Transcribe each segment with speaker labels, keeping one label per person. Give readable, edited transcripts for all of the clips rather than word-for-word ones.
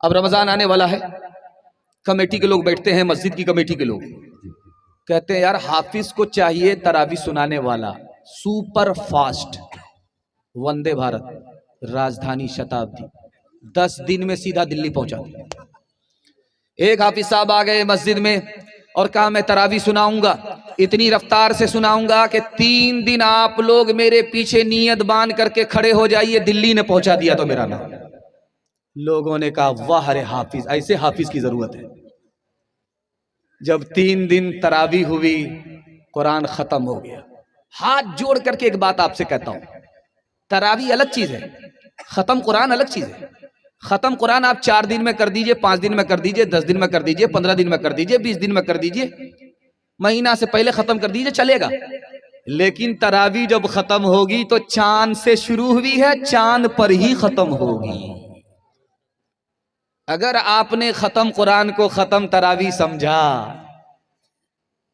Speaker 1: अब रमज़ान आने वाला है, कमेटी के लोग बैठते हैं, मस्जिद की कमेटी के लोग कहते हैं यार हाफिज को चाहिए तरावी सुनाने वाला, सुपर फास्ट, वंदे भारत, राजधानी शताब्दी, 10 दिन में सीधा दिल्ली पहुंचा दिया। एक हाफिज साहब आ गए मस्जिद में और कहा मैं तरावी सुनाऊंगा, इतनी रफ्तार से सुनाऊंगा कि 3 दिन आप लोग मेरे पीछे नियत बांध करके खड़े हो जाइए, दिल्ली ने पहुंचा दिया तो मेरा नाम। लोगों ने कहा वाह रे हाफिज, ऐसे हाफिज की जरूरत है। जब 3 दिन तरावी हुई, कुरान खत्म हो गया। हाथ जोड़ करके एक बात आपसे कहता हूं, तरावी अलग चीज है, खत्म कुरान अलग चीज है। खत्म कुरान आप 4 दिन में कर दीजिए, 5 दिन में कर दीजिए, 10 दिन में कर दीजिए, 15 दिन में कर दीजिए, 20 दिन में कर दीजिए, महीना से पहले खत्म कर दीजिए, चलेगा। लेकिन तरावी जब खत्म होगी तो चांद से शुरू हुई है, चांद पर ही खत्म होगी। अगर आपने खत्म कुरान को खत्म तरावी समझा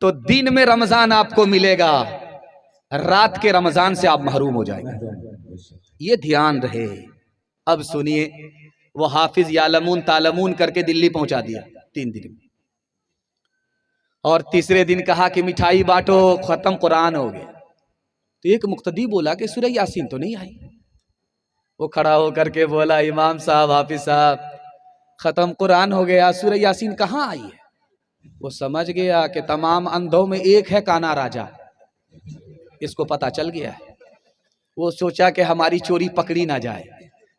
Speaker 1: तो दिन में रमजान आपको मिलेगा, रात के रमजान से आप महरूम हो जाएंगे। ये ध्यान रहे। अब सुनिए, वो हाफिज यालमून तालमून करके दिल्ली पहुंचा दिया 3 दिन में, और तीसरे दिन कहा कि मिठाई बांटो, खत्म कुरान हो गया। तो एक मुक्तदी बोला कि सूरह यासीन तो नहीं आई। वो खड़ा होकर के बोला इमाम साहब, हाफिज साहब, खत्म कुरान हो गया, सूरह यासीन कहाँ आई है? वो समझ गया कि तमाम अंधों में एक है काना राजा, इसको पता चल गया है। वो सोचा कि हमारी चोरी पकड़ी ना जाए।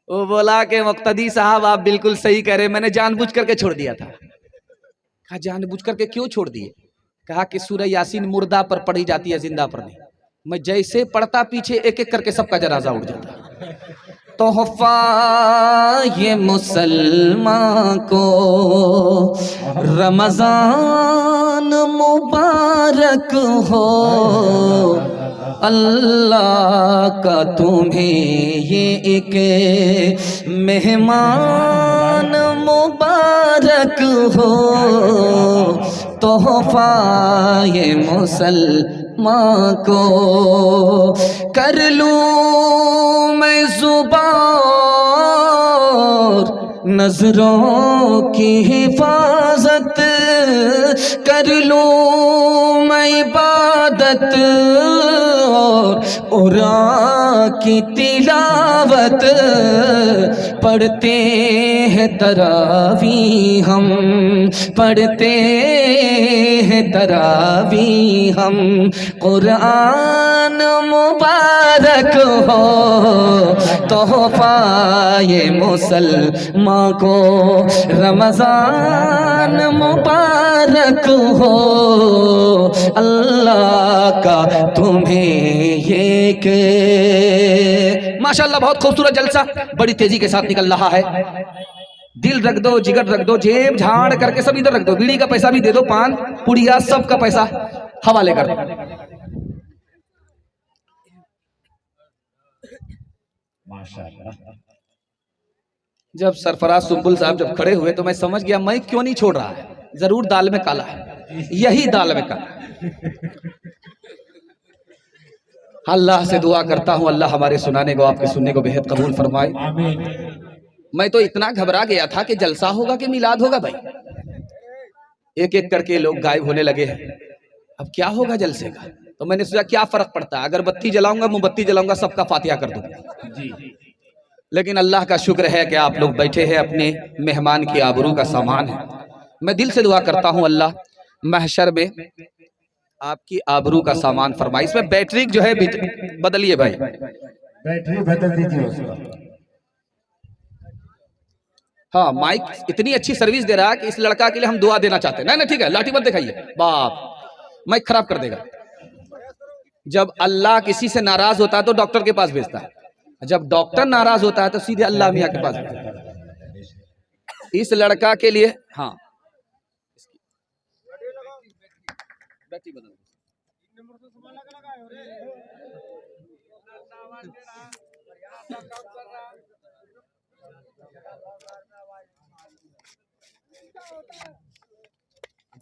Speaker 1: वो बोला कि मुक्तदी साहब आप बिल्कुल सही कह रहे, मैंने जानबूझ करके छोड़ दिया था। कहा जानबूझ करके क्यों छोड़ दिए? कहा कि सूरह यासीन मुर्दा पर पढ़ी जाती है, जिंदा पर नहीं। मैं जैसे पढ़ता पीछे एक एक करके सबका जनाजा उठ जाता। तोहफा ये मुसलमान को रमजान मुबारक हो, अल्लाह का तुम्हें ये एक मेहमान मुबारक हो। तोहफा ये मुसलमान को कर लूं मैं ज़ुबान, नजरों की हिफाजत कर लूं मैं इबादत, और की तिलावत पढ़ते हैं तरावी हम, पढ़ते हैं तरावी हम। कुरान मुबारक हो, तोहफा ये मुसलमान को रमजान मुबारक हो, अल्लाह का तुम्हें ये के। माशाअल्लाह बहुत खूबसूरत जलसा बड़ी तेजी के साथ निकल रहा है। दिल रख दो, जिगर रख दो, जेब झाड़ करके सब इधर रख दो, बीड़ी का पैसा भी दे दो, पान पुड़िया सब का पैसा हवाले कर दो। जब सरफराज सुंबुल साहब जब खड़े हुए तो मैं समझ गया मैं क्यों नहीं छोड़ रहा है, जरूर दाल में काला है, यही दाल में काला है। अल्लाह से दुआ करता हूं अल्लाह हमारे सुनाने को, आपके सुनने को बेहद कबूल फरमाए। मैं तो इतना घबरा गया था कि जलसा होगा कि मिलाद होगा भाई, एक एक करके लोग गायब होने लगे हैं। अब क्या होगा जलसे का? तो मैंने सोचा क्या फर्क पड़ता है, अगरबत्ती जलाऊंगा, मोमबत्ती जलाऊंगा, सबका फातिहा कर दूंगा। लेकिन अल्लाह का शुक्र है कि आप लोग बैठे हैं, अपने मेहमान की आबरू का सामान है। मैं दिल से दुआ करता हूं अल्लाह महशर में आपकी आबरू का सामान फरमाए। इसमें बैटरी जो है बदलिए भाई,
Speaker 2: बैटरी बदल दीजिए उसका।
Speaker 1: हाँ माइक इतनी अच्छी सर्विस दे रहा है कि इस लड़का के लिए हम दुआ देना चाहते हैं। नहीं नहीं ठीक है, लाठी मत दिखाइए, बाप माइक खराब कर देगा। जब अल्लाह किसी से नाराज होता है तो डॉक्टर के पास भेजता है, जब डॉक्टर नाराज होता है तो सीधे अल्लाह मियाँ के पास भेजता है। इस लड़का के लिए हाँ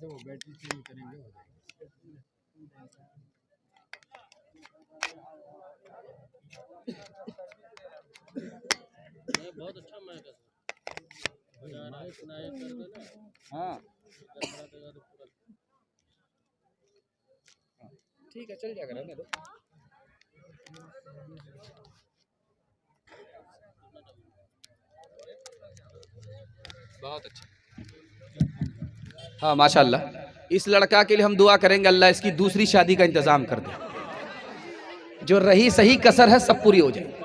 Speaker 1: वो बैटरी चेंज करेंगे। बहुत अच्छा मैच है। हाँ ठीक है, चल जाएगा, रहने दो। बहुत अच्छा। हाँ माशाल्लाह, इस लड़का के लिए हम दुआ करेंगे अल्लाह इसकी दूसरी शादी का इंतजाम कर दे, जो रही सही कसर है सब पूरी हो जाए।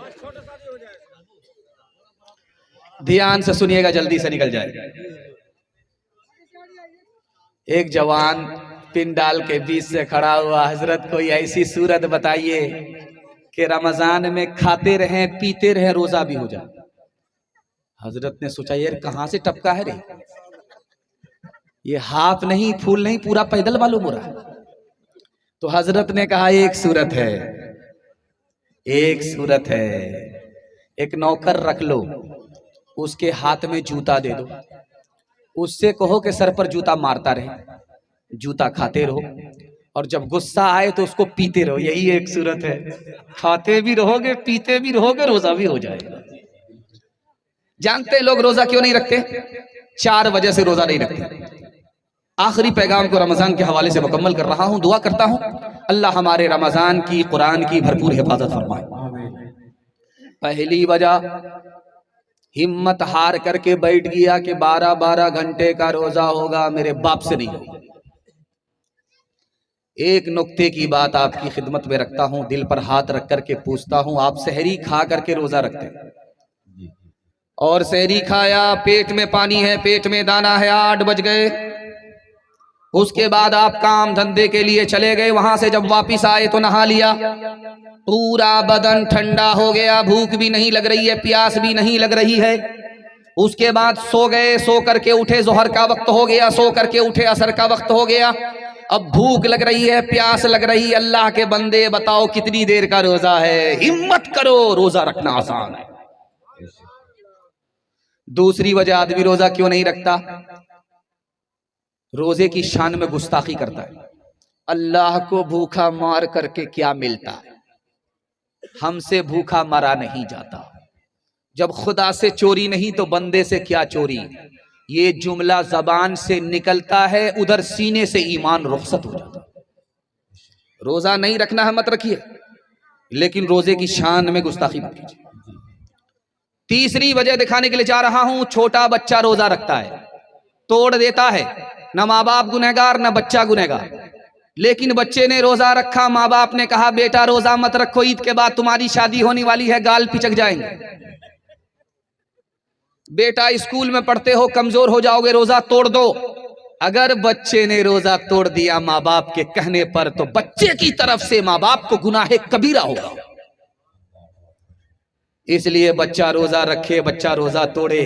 Speaker 1: ध्यान से सुनिएगा, जल्दी से निकल जाए। एक जवान पिन डाल के बीच से खड़ा हुआ, हजरत कोई ऐसी सूरत बताइए कि रमजान में खाते रहें पीते रहें रोजा भी हो जाए। हजरत ने सोचा यार कहां से टपका है रे, ये हाथ नहीं फूल नहीं पूरा पैदल मालूम हो रहा है। तो हजरत ने कहा एक सूरत है, एक सूरत है, एक नौकर रख लो, उसके हाथ में जूता दे दो, उससे कहो कि सर पर जूता मारता रहे, जूता खाते रहो, और जब गुस्सा आए तो उसको पीते रहो। यही एक सूरत है, खाते भी रहोगे पीते भी रहोगे रोजा भी हो जाएगा। जानते लोग रोजा क्यों नहीं रखते? 4 वजह से रोजा नहीं रखते। आखिरी पैगाम को रमजान के हवाले से मुकम्मल कर रहा हूं। दुआ करता हूं अल्लाह हमारे रमजान की कुरान की भरपूर हिफाजत फरमाए। पहली वजह, हिम्मत हार करके बैठ गया कि 12-12 घंटे का रोजा होगा, मेरे बाप से नहीं होगा। एक नुक्ते की बात आपकी खिदमत में रखता हूं, दिल पर हाथ रख करके पूछता हूं, आप सहरी खा करके रोजा रखते हैं और सहरी खाया, पेट में पानी है, पेट में दाना है, 8 बज गए, उसके बाद आप काम धंधे के लिए चले गए, वहां से जब वापिस आए तो नहा लिया, पूरा बदन ठंडा हो गया, भूख भी नहीं लग रही है, प्यास भी नहीं लग रही है। उसके बाद सो गए, सो करके उठे, जोहर का वक्त हो गया, सो करके उठे, असर का वक्त हो गया, अब भूख लग रही है, प्यास लग रही है। अल्लाह के बंदे बताओ कितनी देर का रोजा है? हिम्मत करो, रोजा रखना आसान है। दूसरी वजह आदमी रोजा क्यों नहीं रखता? रोजे की शान में गुस्ताखी करता है। अल्लाह को भूखा मार करके क्या मिलता है, हमसे भूखा मरा नहीं जाता, जब खुदा से चोरी नहीं तो बंदे से क्या चोरी। ये जुमला जबान से निकलता है, उधर सीने से ईमान रुखसत हो जाता है। रोजा नहीं रखना है मत रखिए, लेकिन रोजे की शान में गुस्ताखी मत कीजिए। तीसरी वजह दिखाने के लिए जा रहा हूं, छोटा बच्चा रोजा रखता है, तोड़ देता है, ना माँ बाप गुनहगार ना बच्चा गुनहगार, लेकिन बच्चे ने रोजा रखा, माँ बाप ने कहा बेटा रोजा मत रखो, ईद के बाद तुम्हारी शादी होने वाली है, गाल पिचक जाएंगे, बेटा स्कूल में पढ़ते हो कमजोर हो जाओगे, रोजा तोड़ दो। अगर बच्चे ने रोजा तोड़ दिया माँ बाप के कहने पर, तो बच्चे की तरफ से माँ बाप को गुनाहे कबीरा होगा। इसलिए बच्चा रोजा रखे, बच्चा रोजा तोड़े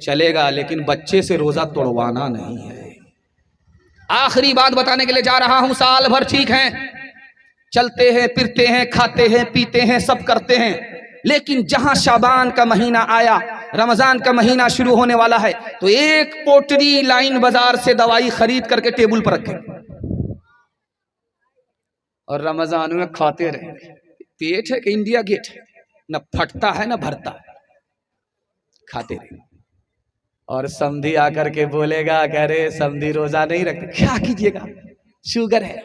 Speaker 1: चलेगा, लेकिन बच्चे से रोजा तोड़वाना नहीं है। आखिरी बात बताने के लिए जा रहा हूं, साल भर ठीक है, चलते हैं फिरते हैं, खाते हैं पीते हैं, सब करते हैं, लेकिन जहां शाबान का महीना आया, रमजान का महीना शुरू होने वाला है, तो एक पोटरी लाइन बाजार से दवाई खरीद करके टेबल पर रखें और रमजान में खाते रहेंगे। पेट है कि इंडिया गेट है, न फटता है न भरता है, खाते रहेंगे। और समधी आकर के बोलेगा कह रहे समधी रोजा नहीं रखते, क्या कीजिएगा, शुगर है,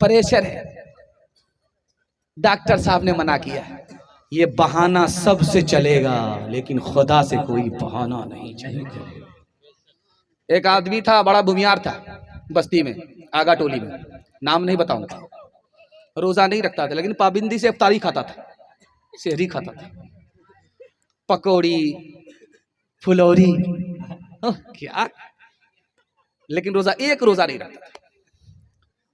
Speaker 1: प्रेशर है, डॉक्टर साहब ने मना किया है। ये बहाना सबसे चलेगा, लेकिन खुदा से कोई बहाना नहीं चलेगा। एक आदमी था, बड़ा भूमियार था, बस्ती में, आगा टोली में, नाम नहीं बताऊंगा, रोजा नहीं रखता था, लेकिन पाबंदी से इफ्तारी खाता था, सेहरी खाता था, पकौड़ी फुलौरी क्या, लेकिन रोजा एक रोजा नहीं रखता था।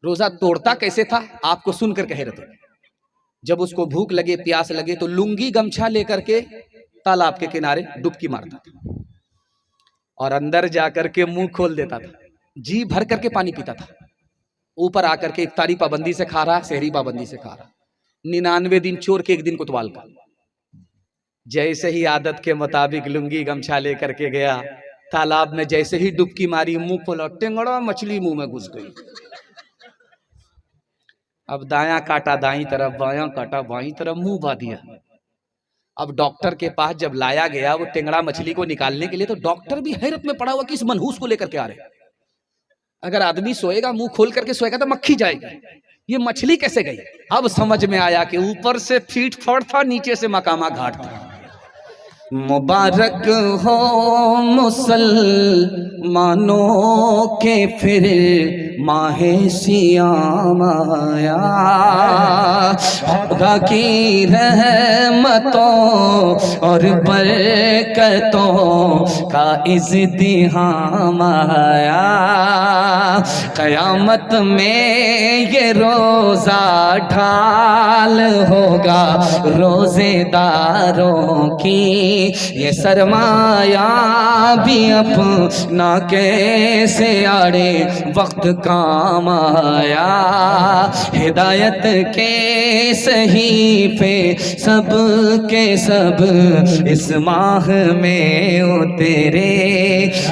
Speaker 1: रोजा तोड़ता कैसे था आपको सुनकर कह रहे थे, जब उसको भूख लगे प्यास लगे तो लुंगी गमछा लेकर के तालाब के किनारे डुबकी मारता था और अंदर जाकर के मुंह खोल देता था, जी भर करके पानी पीता था, ऊपर आकर के इफ्तारी पाबंदी से खा रहा, सहरी पाबंदी से खा रहा, 99 दिन चोर के 1 दिन कुतवाल का। जैसे ही आदत के मुताबिक लुंगी गमछा लेकर के गया तालाब में, जैसे ही डुबकी मारी, मुंह खोला, टेंगड़ा मछली मुंह में घुस गई। अब दायां काटा दाईं तरफ, बायां काटा बाईं तरफ, मुंह बा दिया। अब डॉक्टर के पास जब लाया गया वो टेंगड़ा मछली को निकालने के लिए, तो डॉक्टर भी हैरत में पड़ा हुआ कि इस मनहूस को लेकर के आ रहे हैं। अगर आदमी सोएगा मुंह खोल करके सोएगा तो मक्खी जाएगी, ये मछली कैसे गई? अब समझ में आया कि ऊपर से फीट फड़ था, नीचे से मकामा घाट था। मुबारक हो मुसलमानों के फिर माहे सियाम आया, खुदा की रहमतों और बरकतों का इज़्तिहाम आया। क़यामत में ये रोज़ा ढाल होगा रोज़ेदारों की, ये सरमाया भी अपना कैसे आड़े वक्त काम आया। हिदायत के सहीफे सब के सब इस माह में उतरे,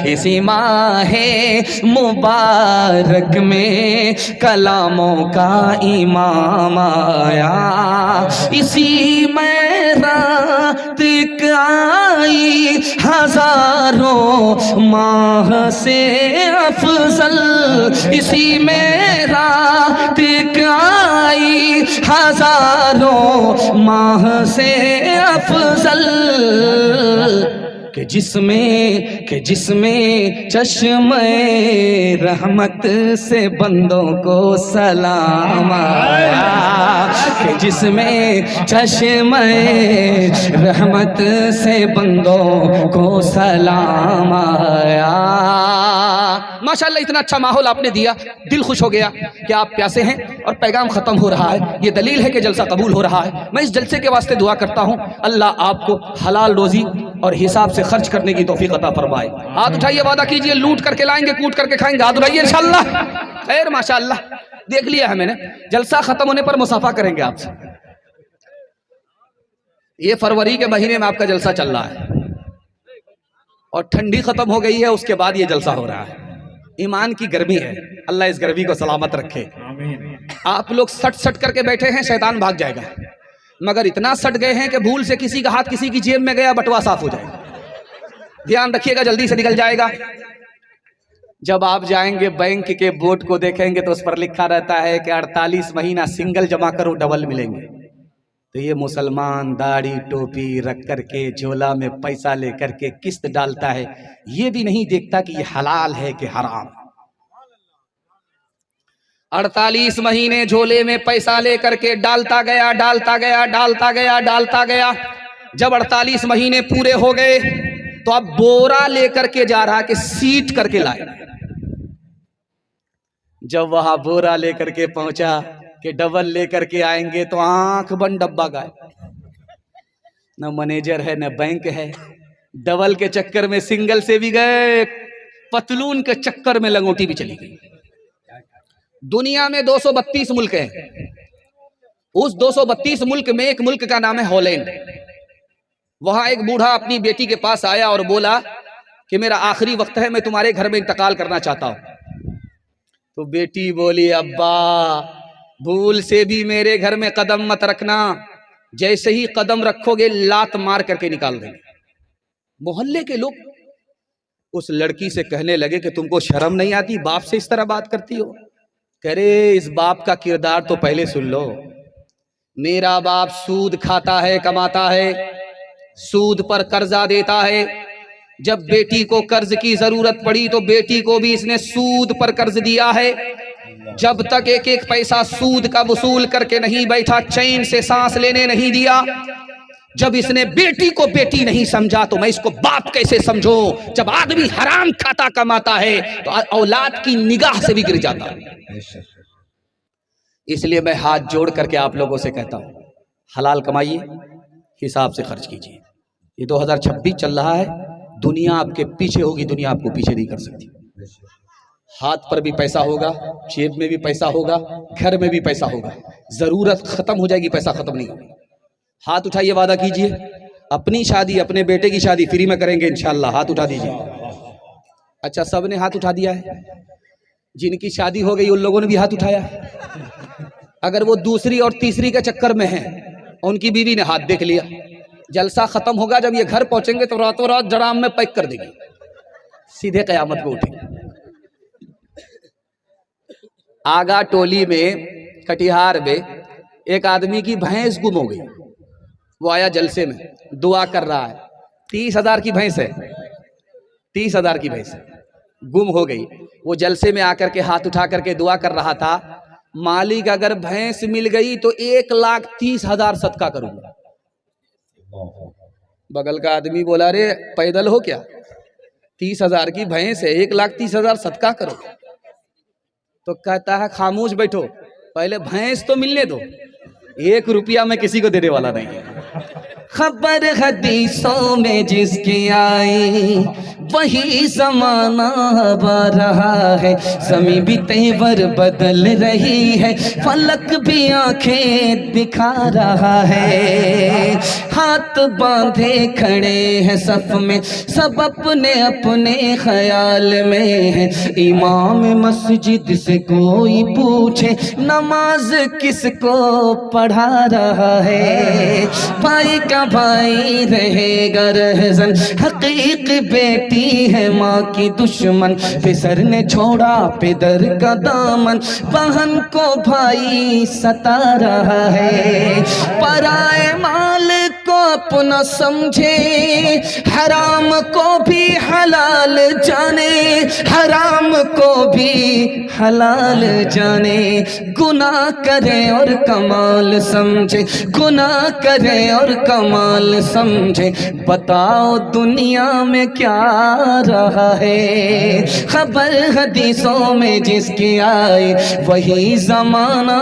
Speaker 1: इसी माह मुबारक में कलामों का इमाम आया। इसी में रात आई हजारों माह से अफजल, इसी में रात आई हजारों माह से अफजल, कि जिसमें चश्मे रहमत से बंदों को सलाम आया, कि जिसमें चश्मे रहमत से बंदों को सलाम आया। माशाल्लाह इतना अच्छा माहौल आपने दिया, दिल खुश हो गया कि आप प्यासे हैं और पैगाम ख़त्म हो रहा है। ये दलील है कि जलसा कबूल हो रहा है। मैं इस जलसे के वास्ते दुआ करता हूँ अल्लाह आपको हलाल रोज़ी और हिसाब से खर्च करने की तौफीक अता फरमाए। हाथ उठाइए, वादा कीजिए, लूट करके लाएंगे, कूट करके खाएंगे। हाथ उठाइए इंशाअल्लाह। खैर माशाअल्लाह, देख लिया है मैंने। जलसा ख़त्म होने पर मुसाफा करेंगे आपसे। ये फरवरी के महीने में आपका जलसा चल रहा है और ठंडी ख़त्म हो गई है, उसके बाद ये जलसा हो रहा है। ईमान की गर्मी है, अल्लाह इस गर्मी को सलामत रखे। आप लोग सट सट करके बैठे हैं, शैतान भाग जाएगा, मगर इतना सट गए हैं कि भूल से किसी का हाथ किसी की जेब में गया, बटवा साफ हो जाएगा। ध्यान रखिएगा, जल्दी से निकल जाएगा। जब आप जाएंगे बैंक के बोर्ड को देखेंगे तो उस पर लिखा रहता है कि 48 महीना सिंगल जमा करो डबल मिलेंगे। तो ये मुसलमान दाढ़ी टोपी रख करके झोला में पैसा लेकर के किस्त डालता है, ये भी नहीं देखता कि ये हलाल है कि हराम। 48 महीने झोले में पैसा लेकर के डालता गया, डालता गया, डालता गया, डालता गया। जब 48 महीने पूरे हो गए तो अब बोरा लेकर के जा रहा कि सीट करके लाए। जब वहां बोरा लेकर के पहुंचा कि डबल लेकर के आएंगे तो आंख बंद डब्बा गायब। न मैनेजर है न बैंक है। डबल के चक्कर में सिंगल से भी गए, पतलून के चक्कर में लंगोटी भी चली गई। दुनिया में 232 मुल्क हैं। उस 232 मुल्क में एक मुल्क का नाम है हॉलैंड। वहां एक बूढ़ा अपनी बेटी के पास आया और बोला कि मेरा आखिरी वक्त है, मैं तुम्हारे घर में इंतकाल करना चाहता हूं। तो बेटी बोली, अब्बा भूल से भी मेरे घर में कदम मत रखना, जैसे ही कदम रखोगे लात मार करके निकाल देंगे। मोहल्ले के लोग उस लड़की से कहने लगे कि तुमको शर्म नहीं आती, बाप से इस तरह बात करती हो? कह रे इस बाप का किरदार तो पहले सुन लो। मेरा बाप सूद खाता है, कमाता है, सूद पर कर्जा देता है। जब बेटी को कर्ज की जरूरत पड़ी तो बेटी को भी इसने सूद पर कर्ज दिया है। जब तक एक एक पैसा सूद का वसूल करके नहीं बैठा, चैन से सांस लेने नहीं दिया। जब इसने बेटी को बेटी नहीं समझा तो मैं इसको बाप कैसे समझूं? जब आदमी हराम खाता कमाता है तो औलाद की निगाह से भी गिर जाता है। इसलिए मैं हाथ जोड़ करके आप लोगों से कहता हूं, हलाल कमाइए, हिसाब से खर्च कीजिए। ये 2026 चल रहा है, दुनिया आपके पीछे होगी, दुनिया आपको पीछे नहीं कर सकती। हाथ पर भी पैसा होगा, जेब में भी पैसा होगा, घर में भी पैसा होगा। जरूरत खत्म हो जाएगी, पैसा खत्म नहीं होगा। हाथ उठाइए, वादा कीजिए, अपनी शादी अपने बेटे की शादी फ्री में करेंगे इंशाल्लाह। हाथ उठा दीजिए। अच्छा, सब ने हाथ उठा दिया है। जिनकी शादी हो गई उन लोगों ने भी हाथ उठाया। अगर वो दूसरी और तीसरी के चक्कर में है, उनकी बीवी ने हाथ देख लिया, जलसा खत्म होगा, जब ये घर पहुंचेंगे तो रातों रात ड्राम में पैक कर देगी, सीधे कयामत को उठेंगे। आगा टोली में कटिहार में एक आदमी की भैंस गुम हो गई। वो आया जलसे में, दुआ कर रहा है। 30,000 की भैंस है, 30,000 की भैंस है, गुम हो गई। वो जलसे में आकर के हाथ उठा करके दुआ कर रहा था, मालिक अगर भैंस मिल गई तो 1,30,000 सदका करूंगा। बगल का आदमी बोला, रे पैदल हो क्या, 30,000 की भैंस है, 1,30,000 सदका करो। तो कहता है खामोश बैठो, पहले भैंस तो मिलने दो, 1 रुपया मैं किसी को देने वाला नहीं है। खबर हदीसों में जिसकी आई वही जमाना आ रहा है, ज़मीं भी तेवर बदल रही है, फलक भी आंखें दिखा रहा है। हाथ बांधे खड़े हैं सफ में, सब अपने अपने ख्याल में है। इमाम मस्जिद से कोई पूछे नमाज किसको पढ़ा रहा है। भाई का भाई रहेगा रहज़न, हकीक बेटी है माँ की दुश्मन। पिसर ने छोड़ा पिदर का दामन, बहन को भाई सता रहा है। पराए माल को अपना समझे, हराम को भी हलाल जाने, हराम को भी हलाल जाने। गुनाह करे और कमाल समझे, गुनाह करे और कमाल समझे। बताओ दुनिया में क्या रहा है, खबर हदीसों में जिसकी आए वही जमाना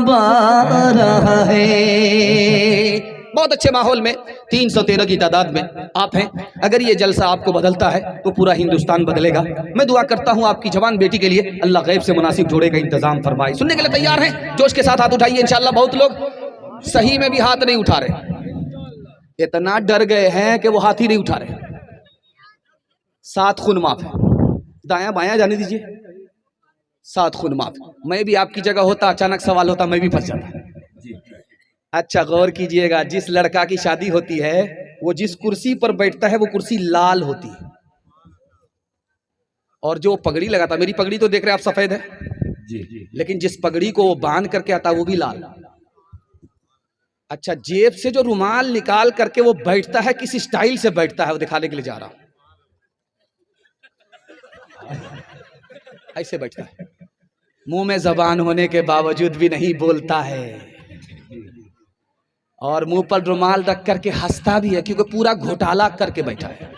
Speaker 1: आ रहा है। बहुत अच्छे माहौल में 313 की तादाद में आप हैं। अगर ये जलसा आपको बदलता है तो पूरा हिंदुस्तान बदलेगा। मैं दुआ करता हूँ आपकी जवान बेटी के लिए, अल्लाह गैब से मुनासिब जोड़े का इंतजाम फरमाए। सुनने के लिए तैयार हैं? जोश के साथ हाथ उठाइए। इंशाअल्लाह बहुत लोग सही में भी हाथ नहीं उठा रहे, इतना डर गए हैं कि वो हाथ ही नहीं उठा रहे। 7 खून माफ है, दायां बायां जाने दीजिए, 7 खून माफ। मैं भी आपकी जगह होता, अचानक सवाल होता, मैं भी फंस जाता। अच्छा गौर कीजिएगा, जिस लड़का की शादी होती है वो जिस कुर्सी पर बैठता है वो कुर्सी लाल होती है, और जो पगड़ी लगाता, मेरी पगड़ी तो देख रहे आप सफेद है जी, लेकिन जिस पगड़ी को वो बांध करके आता है वो भी लाल। अच्छा, जेब से जो रुमाल निकाल करके वो बैठता है, किस स्टाइल से बैठता है वो दिखाने के लिए जा रहा हूं। ऐसे बैठता है, मुंह में जबान होने के बावजूद भी नहीं बोलता है, और मुंह पर रुमाल रख करके हंसता भी है, क्योंकि पूरा घोटाला करके बैठा है।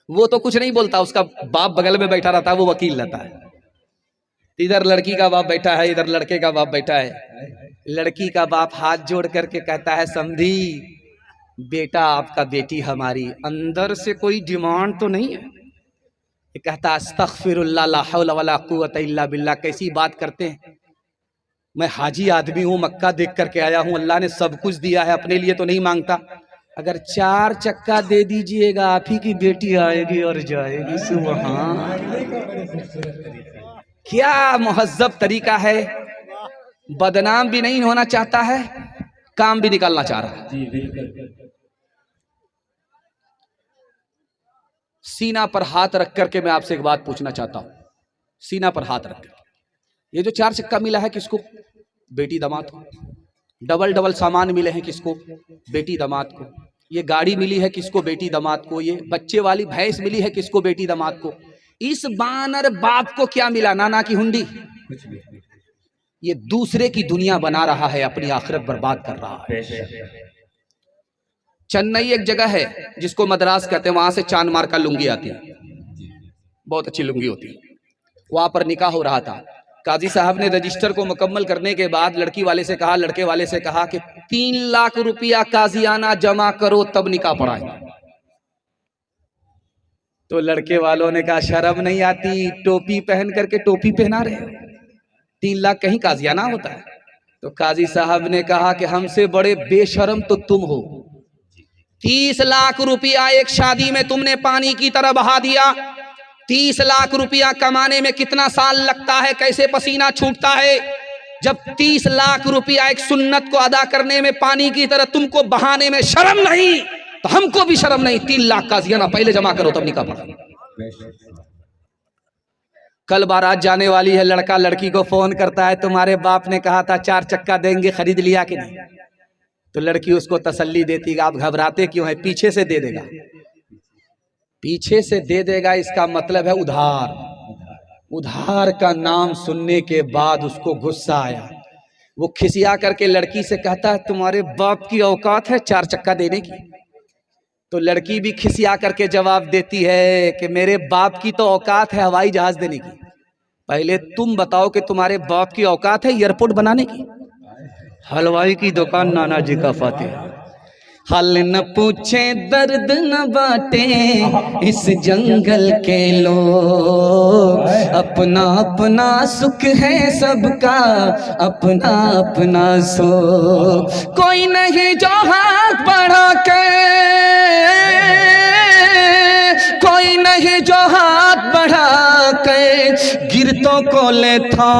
Speaker 1: वो तो कुछ नहीं बोलता, उसका बाप बगल में बैठा रहता है, वो वकील रहता है। इधर लड़की का बाप बैठा है, इधर लड़के का बाप बैठा है। लड़की का बाप हाथ जोड़ करके कहता है, समधी बेटा आपका, बेटी हमारी। अंदर से कोई डिमांड तो नहीं है। ये कहता है, अस्तगफिरुल्लाह ला हौला वला कुव्वता इल्ला बिल्लाह। कैसी बात करते हैं, मैं हाजी आदमी हूँ, मक्का देख करके आया हूँ, अल्लाह ने सब कुछ दिया है, अपने लिए तो नहीं मांगता। अगर 4 चक्का दे दीजिएगा, आप ही की बेटी आएगी और जाएगी। सुभान, क्या मुहज्जब तरीका है। बदनाम भी नहीं होना चाहता है, काम भी निकालना चाह रहा है। सीना पर हाथ रख करके मैं आपसे एक बात पूछना चाहता हूं, सीना पर हाथ रख करके, ये जो 4 चक्का मिला है किसको? बेटी दामाद को। डबल डबल सामान मिले हैं किसको? बेटी दामाद को। ये गाड़ी मिली है किसको? बेटी दामाद को। ये बच्चे वाली भैंस मिली है किसको? बेटी दामाद को। इस बानर बाप को क्या मिला? नाना की हुंडी। ये दूसरे की दुनिया बना रहा है, अपनी आखिरत बर्बाद कर रहा है। चेन्नई एक जगह है जिसको मद्रास कहते हैं, वहां से चांदमार का लुंगी आती है, बहुत अच्छी लुंगी होती है। वहां पर निकाह हो रहा था। काजी साहब ने रजिस्टर को मुकम्मल करने के बाद लड़की वाले से कहा, लड़के वाले से कहा कि 3 लाख रुपया काजियाना जमा करो तब निकाह पढ़ाएंगे। तो लड़के वालों ने कहा, शर्म नहीं आती, टोपी पहन करके टोपी पहना रहे हो, 3 लाख कहीं काजियाना होता है? तो काजी साहब ने कहा कि हमसे बड़े बेशर्म तो तुम हो। 30 लाख रुपया एक शादी में तुमने पानी की तरह बहा दिया। 30 लाख रुपया कमाने में कितना साल लगता है, कैसे पसीना छूटता है। जब 30 लाख रुपया एक सुन्नत को अदा करने में पानी की तरह तुमको बहाने में शर्म नहीं, तो हमको भी शर्म नहीं। 3 लाख का जियाना पहले जमा करो तब निकाह पढ़ो। कल बारात जाने वाली है, लड़का लड़की को फोन करता है, तुम्हारे बाप ने कहा था 4 चक्का देंगे, खरीद लिया कि नहीं? तो लड़की उसको तसल्ली देती है, आप घबराते क्यों है, पीछे से दे देगा, पीछे से दे देगा। इसका मतलब है उधार। उधार का नाम सुनने के बाद उसको गुस्सा आया, वो खिसिया करके लड़की से कहता है, तुम्हारे बाप की औकात है 4 चक्का देने की? तो लड़की भी खिसिया करके जवाब देती है कि मेरे बाप की तो औकात है हवाई जहाज देने की, पहले तुम बताओ कि तुम्हारे बाप की औकात है एयरपोर्ट बनाने की? हलवाई की दुकान नाना जी का फातिहा। हाल न पूछे दर्द न बाटे इस जंगल के लोग, अपना अपना सुख है सबका, अपना अपना सुख। कोई नहीं जो हाथ बढ़ा के, कोई नहीं जो हाथ बढ़ा के गिरतों को ले था,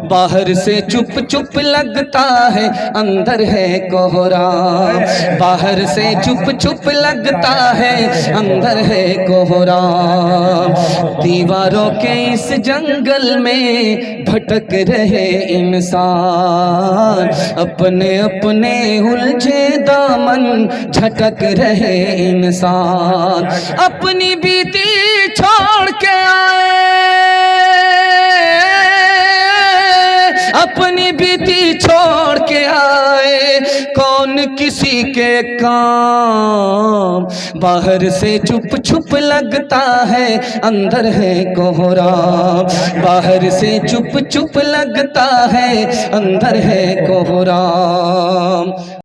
Speaker 1: बाहर से चुप चुप लगता है अंदर है कोहरा, बाहर से चुप चुप लगता है अंदर है कोहरा। दीवारों के इस जंगल में भटक रहे इंसान, अपने अपने उलझे दामन झटक रहे इंसान। अपनी बीती छोड़ के अपनी बीती छोड़ के आए, कौन किसी के काम, बाहर से चुप चुप लगता है अंदर है कोहरा, बाहर से चुप चुप लगता है अंदर है कोहरा।